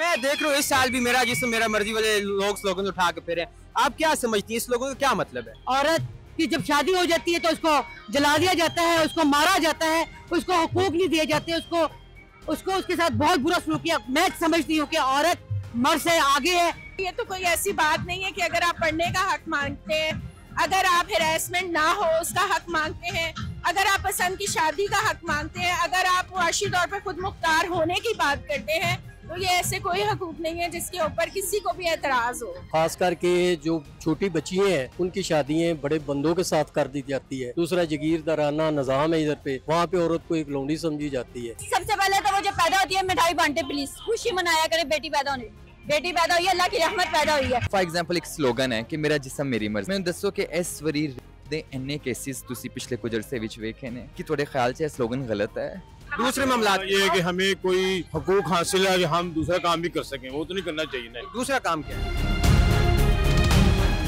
मैं देख रहा हूँ इस साल भी मेरा जिस्म मेरा मर्जी वाले लोग स्लोगन उठा के फिर आप क्या समझती हैं इस स्लोगन का क्या मतलब है? औरत की जब शादी हो जाती है तो उसको जला दिया जाता है, उसको मारा जाता है, उसको हुकूक नहीं दिए जाते, उसको उसके साथ बहुत बुरा सलूक किया। मैं समझती हूँ कि औरत मर्द से आगे है। ये तो कोई ऐसी बात नहीं है कि अगर आप पढ़ने का हक मांगते हैं, अगर आप हेरासमेंट ना हो उसका हक मांगते हैं, अगर आप पसंद की शादी का हक मांगते हैं, अगर आप मुआशी तौर पर खुद मुख्तार होने की बात करते हैं, तो ये ऐसे कोई हकूक नहीं है जिसके ऊपर किसी को भी एतराज हो। खास करके जो छोटी बच्चियां हैं उनकी शादियां बड़े बंदों के साथ कर दी जाती है। दूसरा जगीरदाराना निजाम है इधर पे, वहाँ पे औरत को एक लौंडी समझी जाती है। सबसे पहले तो वो जब पैदा होती है मिठाई बांटे, प्लीज खुशी मनाया करे, बेटी पैदा होने, बेटी पैदा हुई है, अल्लाह की रहमत पैदा हुई है। फॉर एग्जाम्पल एक स्लोगन है कि मेरा जिस्म मेरी मर्जी। मैं दसो कि इस वरी दे इन्ने केसेस तुसी पिछले कुछ अरसे विच वेखे ने कि थोड़े ख्याल से स्लोगन गलत है। दूसरे मामला ये है कि हमें कोई हकूक हासिल है कि हम दूसरा काम भी कर सकें, वो तो नहीं करना चाहिए ना। दूसरा काम क्या है?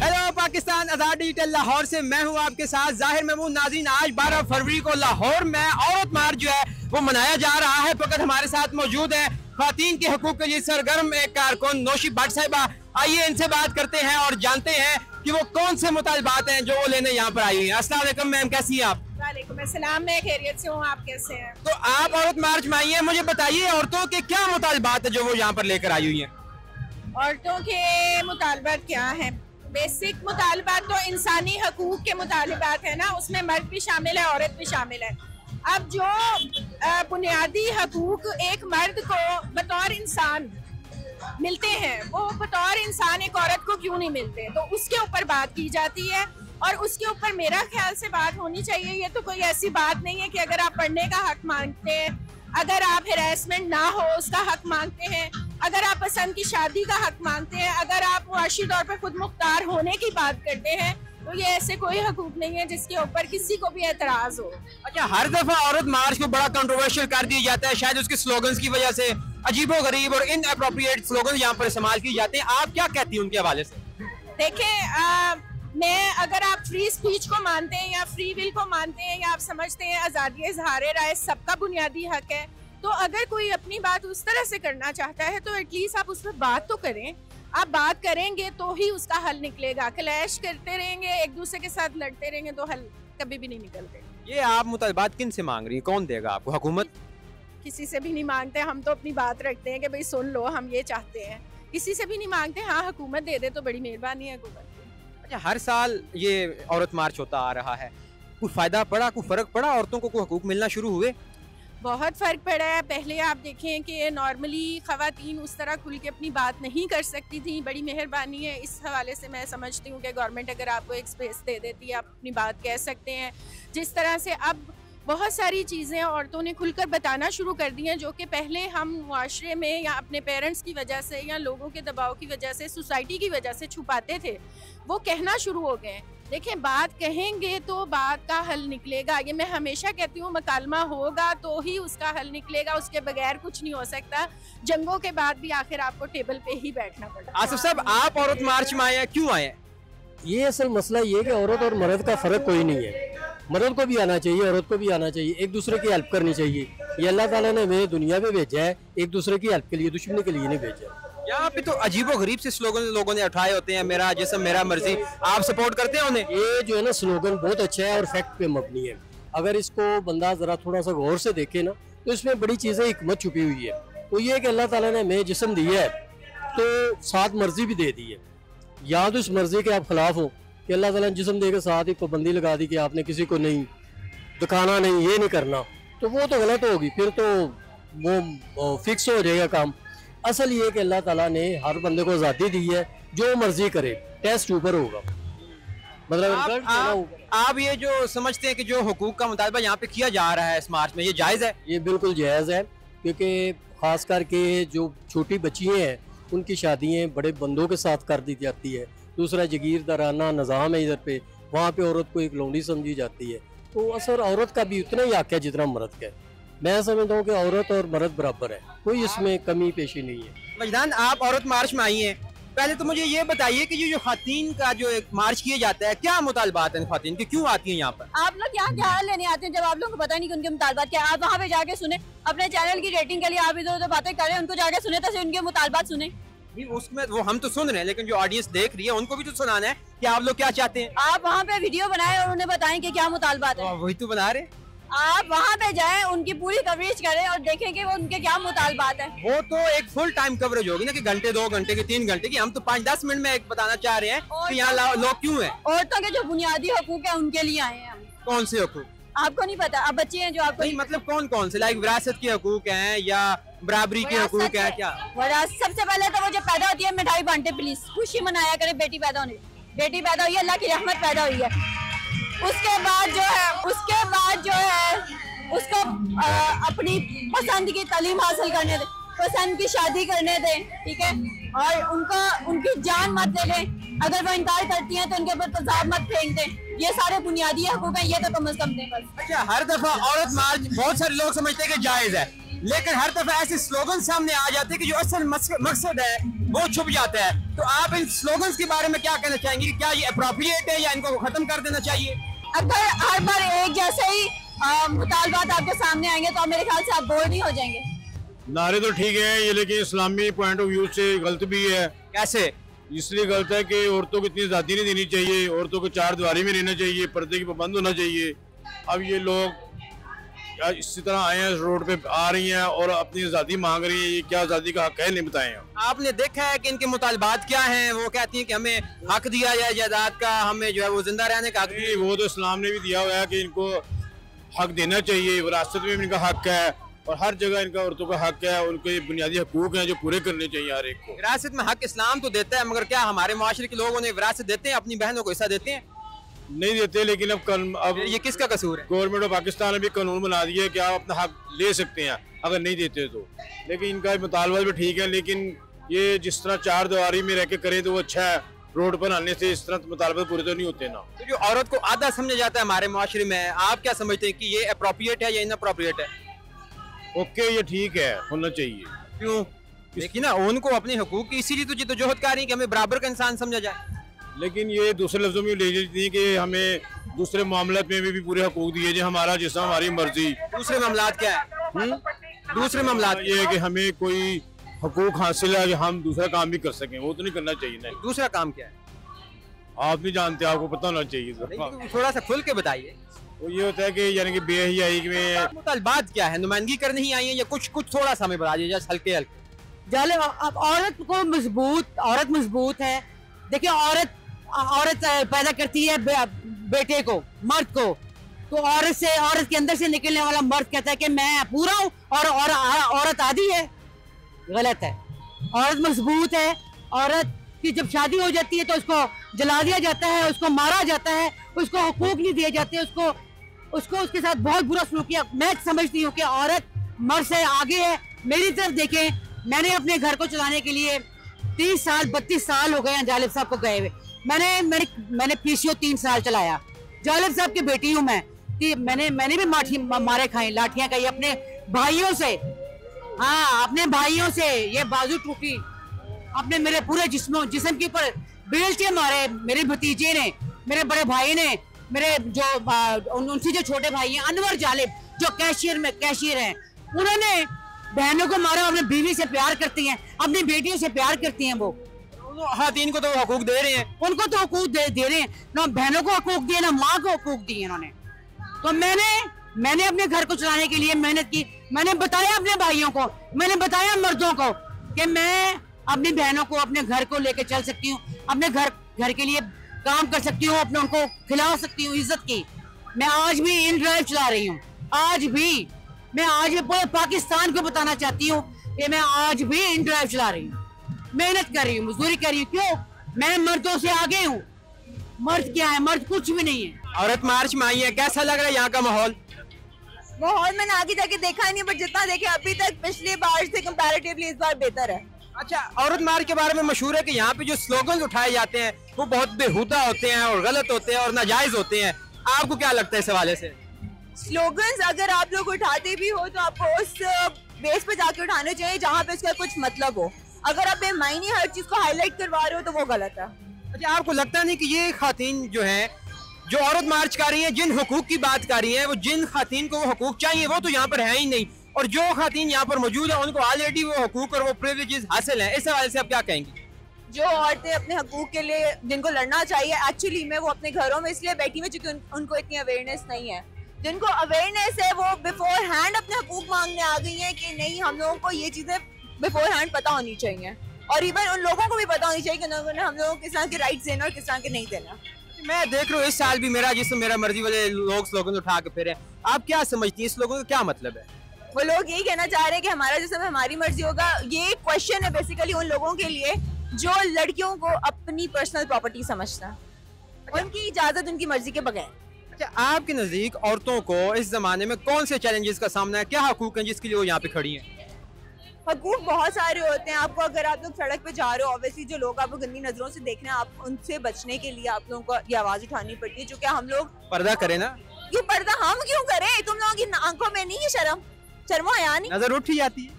हेलो पाकिस्तान, आजाद डिजिटल लाहौर से मैं हूं आपके साथ जाहिर महमूद। नाज़रीन, आज 12 फरवरी को लाहौर में औरत मार्च जो है वो मनाया जा रहा है। फकत हमारे साथ मौजूद है ख्वातीन के हकूक के लिए सरगर्म एक कारकुन नौशी भट्ट साहिबा। आइए इनसे बात करते हैं और जानते हैं कि वो कौन से मुतालबात हैं जो वो लेने यहाँ पर आई हुई हैं। अस्सलाम वालेकुम मैम, कैसी हैं आप? वालेकुम अस्सलाम, मैं खैरियत से हूँ, आप कैसे हैं? तो आप औरत मार्च में आई हैं, मुझे बताइए औरतों के क्या मुतालबात है जो वो यहाँ पर लेकर आई हुई हैं? औरतों के मुतालबात क्या हैं? बेसिक मुतालबात तो इंसानी हकूक के मुतालबात है ना, उसमें मर्द भी शामिल है, औरत भी शामिल है। अब जो बुनियादी हकूक एक मर्द को बतौर इंसान मिलते हैं, वो बतौर इंसान एक औरत को क्यों नहीं मिलते, तो उसके ऊपर बात की जाती है। और उसके ऊपर मेरा ख्याल से बात होनी चाहिए। ये तो कोई ऐसी बात नहीं है कि अगर आप पढ़ने का हक मांगते हैं, अगर आप हेरासमेंट ना हो उसका हक मांगते हैं, अगर आप पसंद की शादी का हक मांगते हैं, अगर आप मुआशी तौर पर खुद मुख्तार होने की बात करते हैं, तो ये ऐसे कोई हकूक नहीं है जिसके ऊपर किसी को भी एतराज हो। अच्छा, हर दफा औरत मार्च को बड़ा कंट्रोवर्शियल कर दिया जाता है, शायद उसके स्लोगन्स की वजह से अजीबो गरीब और इनअप्रोप्रिएट स्लोगन यहाँ पर इस्तेमाल किए जाते हैं। आप क्या कहती हैं उनके हवाले से? देखें, मैं अगर आप फ्री स्पीच को मानते हैं या फ्री विल को मानते हैं या आप समझते हैं आज़ादी इज़हार राय सबका बुनियादी हक है, तो अगर कोई अपनी बात उस तरह से करना चाहता है तो एटलीस्ट आप उस पर बात तो करें। आप बात करेंगे तो ही उसका हल निकलेगा। क्लैश करते रहेंगे, एक दूसरे के साथ लड़ते रहेंगे तो हल कभी भी नहीं निकलते। ये आप मुतालबात किन से मांग रही है? कौन देगा आपको? हुकूमत? किसी से भी नहीं मांगते, हम तो अपनी बात रखते हैं कि भाई सुन लो, हम ये चाहते हैं। किसी से भी नहीं मांगते। हाँ, हुकूमत दे दे तो बड़ी मेहरबानी है हुकूमत की। अच्छा, हर साल ये औरत मार्च होता आ रहा है, कोई फायदा पड़ा, कोई फर्क पड़ा, औरतों को कोई हकूक मिलना शुरू हुए? बहुत फ़र्क पड़ा है। पहले आप देखें कि नॉर्मली ख़वातीन उस तरह खुल के अपनी बात नहीं कर सकती थी। बड़ी मेहरबानी है इस हवाले से, मैं समझती हूँ कि गवर्नमेंट अगर आपको एक स्पेस दे देती है, आप अपनी बात कह सकते हैं। जिस तरह से अब बहुत सारी चीज़ें औरतों ने खुलकर बताना शुरू कर दी हैं जो कि पहले हम मुआशरे में या अपने पेरेंट्स की वजह से या लोगों के दबाव की वजह से, सोसाइटी की वजह से छुपाते थे, वो कहना शुरू हो गए। देखें, बात कहेंगे तो बात का हल निकलेगा। ये मैं हमेशा कहती हूँ, मकालमा होगा तो ही उसका हल निकलेगा, उसके बगैर कुछ नहीं हो सकता। जंगों के बाद भी आखिर आपको टेबल पे ही बैठना पड़ता। आसिफ साहब, आप औरत मार्च में आए हैं, क्यों आए हैं? ये असल मसला ये कि औरत और मर्द का फर्क कोई नहीं है। मर्द को भी आना चाहिए, औरत को भी आना चाहिए, एक दूसरे की हेल्प करनी चाहिए। ये अल्लाह ताला ने हमें दुनिया में भेजा है, एक दूसरे की हेल्प के लिए, दुश्मनी के लिए नहीं भेजा। यहाँ पे तो अजीबो गरीब से स्लोगन लोगों ने उठाए होते हैं, मेरा जिस्म मेरा मर्जी। आप सपोर्ट करते हैं उन्हें? ये जो है ना स्लोगन बहुत अच्छा है और फैक्ट पे मबनी है। अगर इसको बंदा जरा थोड़ा सा गौर से देखे ना तो इसमें बड़ी चीजें हिकमत छुपी हुई है। तो ये कि अल्लाह ताला ने हमें जिस्म दिया है तो साथ मर्जी भी दे दी है। या तो इस मर्जी के आप खिलाफ हो कि अल्लाह ताला ने जिस्म दे के साथ ही पाबंदी लगा दी कि आपने किसी को नहीं दिखाना, नहीं ये नहीं करना, तो वो तो गलत होगी, फिर तो वो फिक्स हो जाएगा काम। असल ये कि अल्लाह ताला ने हर बंदे को आज़ादी दी है, जो मर्जी करे, टेस्ट ऊपर होगा। मतलब आप ये जो समझते हैं कि जो हुकूक का मुतालबा यहाँ पे किया जा रहा है इस मार्च में, ये जायज़ है? ये बिल्कुल जायज़ है, क्योंकि ख़ास करके जो छोटी बच्चियाँ हैं उनकी शादियाँ बड़े बंदों के साथ कर दी जाती है। दूसरा जगीरदाराना निज़ाम है इधर पे, वहाँ पे औरत को एक लौंडी समझी जाती है। तो असर औरत का भी उतना ही हक है जितना मर्द का है। मैं समझता हूँ कि औरत और मर्द बराबर है, कोई इसमें कमी पेशी नहीं है। मजदान, आप औरत मार्च में आई हैं, पहले तो मुझे ये बताइए कि ये जो खातीन का जो एक मार्च किया जाता है, क्या मुतालबात है खातीन के, क्यों आती हैं यहाँ पर? आप लोग यहाँ क्या लेने आते हैं जब आप लोगों को पता नहीं कि उनके मुतालबात क्या है? आप वहाँ पे जाके सुने, अपने चैनल की रेटिंग के लिए आप इधर उधर बातें कर रहे हैं, उनको जाके सुने तो उनके मुतालबात सुने। उसमें वो हम तो सुन रहे हैं, लेकिन जो ऑडियंस देख रही है उनको भी तो सुनाना है कि आप लोग क्या चाहते हैं। आप वहाँ पे वीडियो बनाए और उन्हें बताएं कि क्या मुतालबात है। वही तो बना रहे। आप वहाँ पे जाएं, उनकी पूरी कवरेज करें और देखें कि वो उनके क्या मुतालबात है। वो तो एक फुल टाइम कवरेज होगी ना कि घंटे 2 घंटे की 3 घंटे की। हम तो 5-10 मिनट में एक बताना चाह रहे हैं कि यहाँ लोग क्यों हैं। औरतों के जो बुनियादी हकूक है उनके लिए आए हैं हम। कौन से हकूक? आपको नहीं पता? अब बच्चे हैं जो आपको नहीं, मतलब कौन से, लाइक विरासत के हकूक हैं या बराबरी के हकूक है क्या? सबसे पहले तो वो जब पैदा होती है मिठाई बांटे, प्लीज खुशी मनाया करे, बेटी पैदा होने, बेटी पैदा हुई है, अल्लाह की रहमत पैदा हुई है। उसके बाद जो है उसको अपनी पसंद की तालीम हासिल करने दे, पसंद की शादी करने दे, ठीक है, और उनकी जान मत ले लें। अगर वो इनकार करती हैं तो उनके ऊपर तेजाब मत फेंक दें। ये सारे बुनियादी हकूक हैं, ये तो कम से कम दें बस। अच्छा, हर दफा औरत मार्च बहुत सारे लोग समझते हैं कि जायज है, लेकिन हर दफा ऐसे स्लोगन सामने आ जाते हैं कि जो असल मकसद है वो छुप जाता है। तो आप इन स्लोगन्स के बारे में क्या कहना चाहेंगे कि क्या ये अप्रोप्रिएट है या इनको खत्म कर देना चाहिए? अगर हर बार एक जैसे ही मुतालबात आपके सामने आएंगे तो मेरे ख्याल से आप बोर नहीं हो जाएंगे। नारे तो ठीक है ये, लेकिन इस्लामी पॉइंट ऑफ व्यू से गलत भी है। कैसे? इसलिए गलत है कि औरतों को इतनी आज़ादी नहीं देनी चाहिए, औरतों को 4 दीवारी में रहना चाहिए, पर्दे की पाबंद होना चाहिए। अब ये लोग इसी तरह आए हैं, रोड पे आ रही हैं और अपनी आज़ादी मांग रही हैं। ये क्या आज़ादी का हक है, नहीं बताएं। आपने देखा है कि इनके मुतालबात क्या हैं? वो कहती हैं कि हमें हक दिया जाए जायदाद का, हमें जो है वो जिंदा रहने का हक। वो तो इस्लाम ने भी दिया हुआ है कि इनको हक देना चाहिए, विरासत में भी इनका हक है और हर जगह इनका औरतों का हक है। उनके बुनियादी हकूक हैं जो पूरे करने चाहिए हर एक को। विरासत में हक इस्लाम तो देता है, मगर क्या हमारे माशरे के लोग उन्हें विरासत देते हैं, अपनी बहनों को हिस्सा देते हैं? नहीं देते। लेकिन अब ये किसका कसूर है? गवर्नमेंट ऑफ पाकिस्तान ने भी कानून बना दिया है कि आप अपना हक ले सकते हैं अगर नहीं देते तो। लेकिन इनका मुतालबा भी ठीक है, लेकिन ये जिस तरह 4 दीवारी में रह के करें तो वो अच्छा है। रोड पर आने से इस तरह मुतालबा पूरे तो नहीं होते ना। तो जो औरत को आधा समझा जाता है हमारे माशरे में, आप क्या समझते हैं कि ये अप्रोप्रिएट है या इनअप्रोप्रिएट है? ओके, ये ठीक है, होना चाहिए। क्यों? देखिए ना, उनको अपने हकूक की इसीलिए तो जिद्दोजहद कर रही है कि हमें बराबर का इंसान समझा जाए। लेकिन ये दूसरे लफ्जों में ले जाती है कि हमें दूसरे मामलों में भी पूरे हकूक दिए जाए, हमारा जिसम हमारी मर्जी। दूसरे मामलात क्या है? दूसरे मामलात ये है कि हमें कोई हकूक हासिल है कि हम दूसरा काम भी कर सकें, वो तो नहीं करना चाहिए ना। दूसरा काम क्या है? आप नहीं जानते, आपको पता होना चाहिए। थोड़ा सा खुल के बताइए। वो ये होता है कि यानी कि बेहयाई में मुतालबात क्या है? नुमाइंदगी करने ही आई है या कुछ थोड़ा सा हमें बता दीजिए, हल्के हल्के। जालिम, अब औरत को औरत मजबूत है। देखिए, औरत पैदा करती है बेटे को, मर्द को, तो औरत के अंदर से निकलने वाला मर्द कहता है कि मैं पूरा हूँ और औरत आधी है। गलत है। औरत मजबूत है। औरत की जब शादी हो जाती है तो उसको जला दिया जाता है, उसको मारा जाता है, उसको हकूक नहीं दिए जाते, उसको उसके साथ बहुत बुरा सलूक किया। मैं समझती हूँ कि औरत मर्द से आगे है। मेरी तरफ देखें, मैंने अपने घर को चलाने के लिए 30 साल 32 साल हो गए हैं जालिब साहब को गए हुए। मैंने पीसीओ 3 साल चलाया। जालिब साहब की बेटी हूँ मैं कि मैंने भी मारे खाए, लाठियां खाई अपने भाइयों से। हाँ, अपने भाइयों से ये बाजू टूटी, अपने मेरे पूरे जिस्म के ऊपर बेल्टे मारे मेरे भतीजे ने, मेरे बड़े भाई ने, मेरे जो उनसे जो छोटे भाई हैं अनवर जालिब जो कैशियर हैं, उन्होंने बहनों को मारा। अपनी बीवी से प्यार करती हैं, अपनी बेटियों से प्यार करती हैं। वो खातीन को तो हकूक दे रहे हैं, उनको तो हकूक दे रहे हैं। ना बहनों को हकूक दिए, ना माँ को हकूक दिए इन्होंने। तो मैंने अपने घर को चलाने के लिए मेहनत की। मैंने बताया अपने भाइयों को, मैंने बताया मर्दों को कि मैं अपनी बहनों को अपने घर को लेकर चल सकती हूँ, अपने घर के लिए काम कर सकती हूँ, अपने उनको खिला सकती हूँ इज्जत की। मैं आज भी इन ड्राइव चला रही हूँ। मैं आज भी पूरे पाकिस्तान को बताना चाहती हूँ कि मैं आज भी इन ड्राइव चला रही हूँ, मेहनत कर रही हूँ, मजदूरी कर रही हूँ। क्यों? मैं मर्दों से आगे हूँ। मर्द क्या है? मर्द कुछ भी नहीं है। औरत मार्च में आई है, कैसा लग रहा है यहाँ का माहौल? मैंने आगे जाके देखा नहीं, पर जितना देखे अभी तक पिछली बार से कंपैरेटिवली इस बार बेहतर है। अच्छा, औरत मार्च के बारे में मशहूर है कि यहाँ पे जो स्लोगन उठाए जाते हैं वो बहुत बेहुदा होते हैं और गलत होते हैं और नाजायज होते हैं। आपको क्या लगता है इस हवाले से? स्लोगन्स अगर आप लोग उठाते भी हो तो आपको उस बेस पे जाके उठाने चाहिए जहाँ पे उसका कुछ मतलब हो। अगर आप बेमायनी हर चीज को हाईलाइट करवा रहे हो तो वो गलत है। अच्छा, आपको लगता नहीं कि ये खातून जो है, जो औरत मार्च कर रही है, जिन हुकूक की बात कर रही है, वो जिन खातून को वो हुकूक चाहिए वो तो यहाँ पर है ही नहीं, और जो खातून यहाँ पर मौजूद है उनको ऑलरेडी वो हुकूक और वो प्रिविलेजेस हासिल हैं, इस हवाले से आप क्या कहेंगी? जो औरतें अपने हकूक के लिए जिनको लड़ना चाहिए, एक्चुअली में वो अपने घरों में इसलिए बैठी हुई क्योंकि उनको इतनी अवेयरनेस नहीं है। जिनको अवेयरनेस है वो बिफोर हैंड अपने हकूक मांगने आ गई हैं कि नहीं, हम लोगों को ये चीज़ें बिफोर हैंड पता होनी चाहिए, और इवन उन लोगों को भी पता होनी चाहिए कि उन्होंने हम लोगों को किस तरह के राइट्स देना और किस तरह के नहीं देना। मैं देख रहा हूँ इस साल भी मेरा जिस्म मेरा मर्जी वाले लोग स्लोगन उठा के फिरे, आप क्या समझती हैं इस स्लोगन का क्या मतलब है? वो लोग यही कहना चाह रहे हैं कि हमारा जिस्म हमारी मर्जी होगा। ये क्वेश्चन है बेसिकली उन लोगों के लिए जो लड़कियों को अपनी पर्सनल प्रॉपर्टी समझता है, उनकी इजाजत उनकी मर्जी के बगैर। अच्छा, आपके नजदीक औरतों को इस जमाने में कौन से चैलेंजेस का सामना है, क्या हकूक हैं जिसके लिए वो यहाँ पे खड़ी हैं? हकूक बहुत सारे होते हैं आपको। अगर आप लोग सड़क पे जा रहे हो, ऑब्वियसली जो लोग आपको गंदी नजरों से देख रहे हैं, आप उनसे बचने के लिए आप लोगों को ये आवाज उठानी पड़ती है, जो कि हम लोग पर्दा करें ना। क्यों पर्दा हम क्यों करें? तुम लोगों की आंखों में नहीं है शर्म हया नहीं? नजर उठ ही जाती है।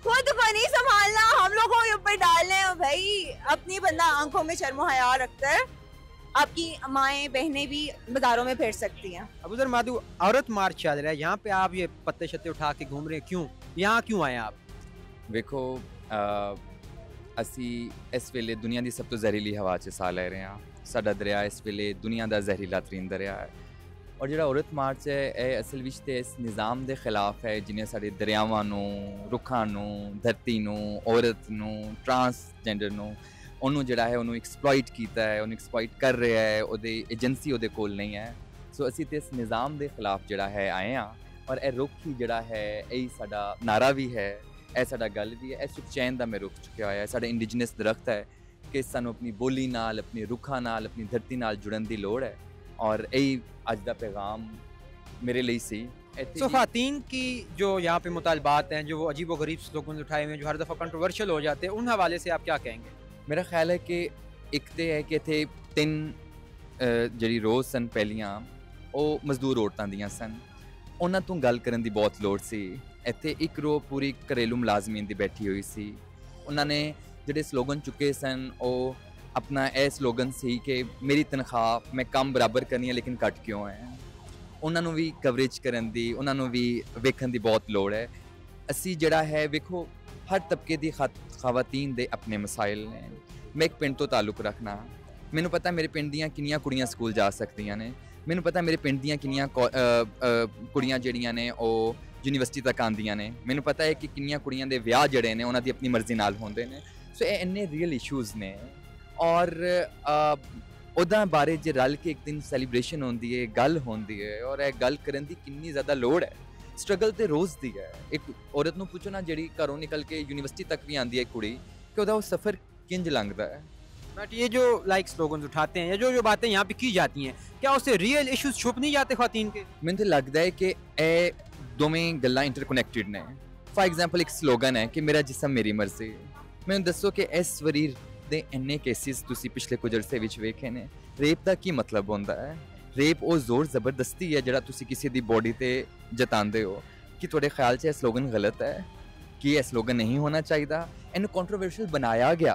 खुद को नहीं संभालना, हम लोगों के ऊपर डाल रहे हैं भाई। अपनी बंदा आंखों में शर्म हया रखता है, आपकी माएँ बहनें भी बाजारों में फिर सकती हैं। अबूजर माधु, औरत मार्च चल रहा है, यहाँ पे आप ये पत्ते शत्ते उठा के घूम रहे हैं, क्यों यहाँ क्यों आए आप? ਵੇਖੋ ਅਸੀਂ ਇਸ ਵੇਲੇ ਦੁਨੀਆ ਦੀ ਸਭ ਤੋਂ ਜ਼ਹਿਰੀਲੀ ਹਵਾ 'ਚ ਸਾਹ ਲੈ ਰਹੇ ਹਾਂ। ਸਾਡਾ ਦਰਿਆ ਇਸ ਵੇਲੇ ਦੁਨੀਆ ਦਾ ਜ਼ਹਿਰੀਲਾ ਤਰੀਨ ਦਰਿਆ ਹੈ, ਔਰ ਜਿਹੜਾ ਔਰਤ ਮਾਰਚ ਹੈ ਇਹ ਅਸਲ ਵਿੱਚ ਤੇ ਇਸ ਨਿਜ਼ਾਮ ਦੇ ਖਿਲਾਫ ਹੈ ਜਿਹਨੇ ਸਾਡੇ ਦਰਿਆਵਾਂ ਨੂੰ, ਰੁੱਖਾਂ ਨੂੰ, ਧਰਤੀ ਨੂੰ, ਔਰਤ ਨੂੰ, ਟਰਾਂਸਜੈਂਡਰ ਨੂੰ, ਉਹਨੂੰ ਜਿਹੜਾ ਹੈ ਉਹਨੂੰ ਐਕਸਪਲੋਇਟ ਕੀਤਾ ਹੈ, ਉਹਨੂੰ ਐਕਸਪਲੋਇਟ ਕਰ ਰਿਹਾ ਹੈ, ਉਹਦੀ ਏਜੰਸੀ ਉਹਦੇ ਕੋਲ ਨਹੀਂ ਹੈ। ਸੋ ਅਸੀਂ ਤੇ ਇਸ ਨਿਜ਼ਾਮ ਦੇ ਖਿਲਾਫ ਜਿਹੜਾ ਹੈ ਆਏ ਹਾਂ, ਔਰ ਇਹ ਰੁੱਖ ਹੀ ਜਿਹੜਾ ਹੈ ਇਹ ਸਾਡਾ ਨਾਰਾ ਵੀ ਹੈ, ਇਹ ਸਾਡਾ ਗੱਲ ਵੀ ਹੈ। ਇਹ ਸੁਖਚੈਨ ਦਾ ਮੈਂ ਰੁੱਖ ਚੁੱਕਿਆ ਹੋਇਆ ਹੈ, ਸਾਡਾ ਇੰਡੀਜਨਸ ਦਰਖਤ ਹੈ ਕਿ ਸਾਨੂੰ ਆਪਣੀ ਬੋਲੀ ਨਾਲ, अपनी ਰੁੱਖਾਂ ਨਾਲ, अपनी ਧਰਤੀ ਨਾਲ ਜੁੜਨ ਦੀ ਲੋੜ ਹੈ, और यही आज का पैगाम मेरे लिए सी। तो ख़वातीन की जो यहाँ पे मुतालबात हैं, जो वो अजीब व गरीब स्लोगन उठाए हुए हैं, जो हर दफ़ा कंट्रोवर्शियल हो जाते हैं, उन हवाले से आप क्या कहेंगे? मेरा ख्याल है कि एक तो है कि इत्थे 3 ਜਿਹੜੀ ਰੋਜ਼ ਸਨ ਪਹਿਲੀਆਂ ਉਹ ਮਜ਼ਦੂਰ ਔਰਤਾਂ ਦੀਆਂ ਸਨ, ਉਹਨਾਂ ਤੋਂ ਗੱਲ ਕਰਨ ਦੀ ਬਹੁਤ ਲੋੜ ਸੀ। ਇੱਥੇ ਇੱਕ ਰੋ ਪੂਰੀ ਘਰੇਲੂ ਮੁਲਾਜ਼ਮੀਨ ਦੀ ਬੈਠੀ ਹੋਈ ਸੀ, ਉਹਨਾਂ ਨੇ ਜਿਹੜੇ ਸਲੋਗਨ ਚੁੱਕੇ ਸਨ ਉਹ ਆਪਣਾ ਇਹ ਸਲੋਗਨ ਸੀ ਕਿ ਮੇਰੀ ਤਨਖਾਹ ਮੈਂ ਕੰਮ ਬਰਾਬਰ ਕਰਨੀ ਹੈ ਲੇਕਿਨ ਘੱਟ ਕਿਉਂ ਹੈ। ਉਹਨਾਂ ਨੂੰ ਵੀ ਕਵਰੇਜ ਕਰਨ ਦੀ, ਉਹਨਾਂ ਨੂੰ ਵੀ ਵੇਖਣ ਦੀ ਬਹੁਤ ਲੋੜ ਹੈ। ਅਸੀਂ ਜਿਹੜਾ ਹੈ ਵੇਖੋ ਹਰ ਤਬਕੇ ਦੀ ਖਵਾਤੀਨ ਦੇ ਆਪਣੇ ਮਸਾਇਲ ਨੇ। ਮੈਂ ਇੱਕ ਪਿੰਡ ਤੋਂ ਤਾਲੁਕ ਰੱਖਣਾ, ਮੈਨੂੰ ਪਤਾ ਮੇਰੇ ਪਿੰਡ ਦੀਆਂ ਕਿੰਨੀਆਂ ਕੁੜੀਆਂ ਸਕੂਲ ਜਾ ਸਕਦੀਆਂ ਨੇ, ਮੈਨੂੰ ਪਤਾ ਮੇਰੇ ਪਿੰਡ ਦੀਆਂ ਕਿੰਨੀਆਂ ਕੁੜੀਆਂ ਜਿਹੜੀਆਂ ਨੇ ਉਹ ਯੂਨੀਵਰਸਿਟੀ ਤੱਕ ਆਉਂਦੀਆਂ ਨੇ, ਮੈਨੂੰ ਪਤਾ ਹੈ ਕਿ ਕਿੰਨੀਆਂ ਕੁੜੀਆਂ ਦੇ ਵਿਆਹ ਜਿਹੜੇ ਨੇ ਉਹਨਾਂ ਦੀ ਆਪਣੀ ਮਰਜ਼ੀ ਨਾਲ ਹੁੰਦੇ ਨੇ। ਸੋ ਇਹ ਇੰਨੇ ਰੀਅਲ ਇਸ਼ੂਜ਼ ਨੇ, ਔਰ ਉਹਦਾ ਬਾਰੇ ਜੇ ਰਲ ਕੇ ਇੱਕ ਦਿਨ ਸੈਲੀਬ੍ਰੇਸ਼ਨ ਹੁੰਦੀ ਹੈ, ਗੱਲ ਹੁੰਦੀ ਹੈ, ਔਰ ਇਹ ਗੱਲ ਕਰਨ ਦੀ ਕਿੰਨੀ ਜ਼ਿਆਦਾ ਲੋੜ ਹੈ। स्ट्रगल तो रोज़ दी है। एक औरत नूं पूछो ना जिहड़ी घरों निकल के यूनिवर्सिटी तक भी आती है कुड़ी, कि उहदा वो सफ़र किंज लंघदा है। बट ये जो लाइक स्लोगन उठाते हैं या जो बातें यहाँ पे की जाती हैं, क्या उससे रियल इश्यूज छुप नहीं जाते ख़वातीन के? मैनूं तो लगता है कि ये दोवें गल्लां इंटरकनैक्टेड ने। फॉर एग्जाम्पल एक स्लोगन है कि मेरा जिस्म मेरी मर्जी। मैनूं दसो कि इस वारी दे इन्ने केसिस तुसीं पिछले कुछ अरसे विच वेखे ने। रेप का की मतलब होंदा है? रेप वो जोर जबरदस्ती है जिहड़ा तुसीं किसी दी बॉडी ते जतांदे हो। कि तुहाडे ख्याल च स्लोगन गलत है कि यह स्लोगन नहीं होना चाहिए? इनू कंट्रोवर्शियल बनाया गया,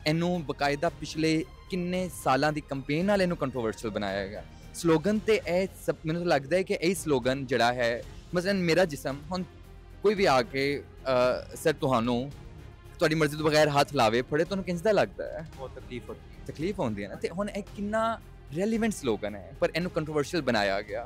इनू बकायदा पिछले किन्ने सालां दी कंपेन नाल इनू कंट्रोवर्शियल बनाया गया। स्लोगन ते ए सब मैनूं लगदा है कि यही स्लोगन जिहड़ा है, मसलन मेरा जिस्म, हुण कोई भी आके सर तुहानू तुहाडी मर्जी तो बगैर हाथ लावे फड़े तुहानू किंजदा लगदा है? बहुत तकलीफ होती है है ना। ते हुण इह किन्ना रेलीवेंट स्लोगन है, पर इनू कंट्रोवर्शियल बनाया गया।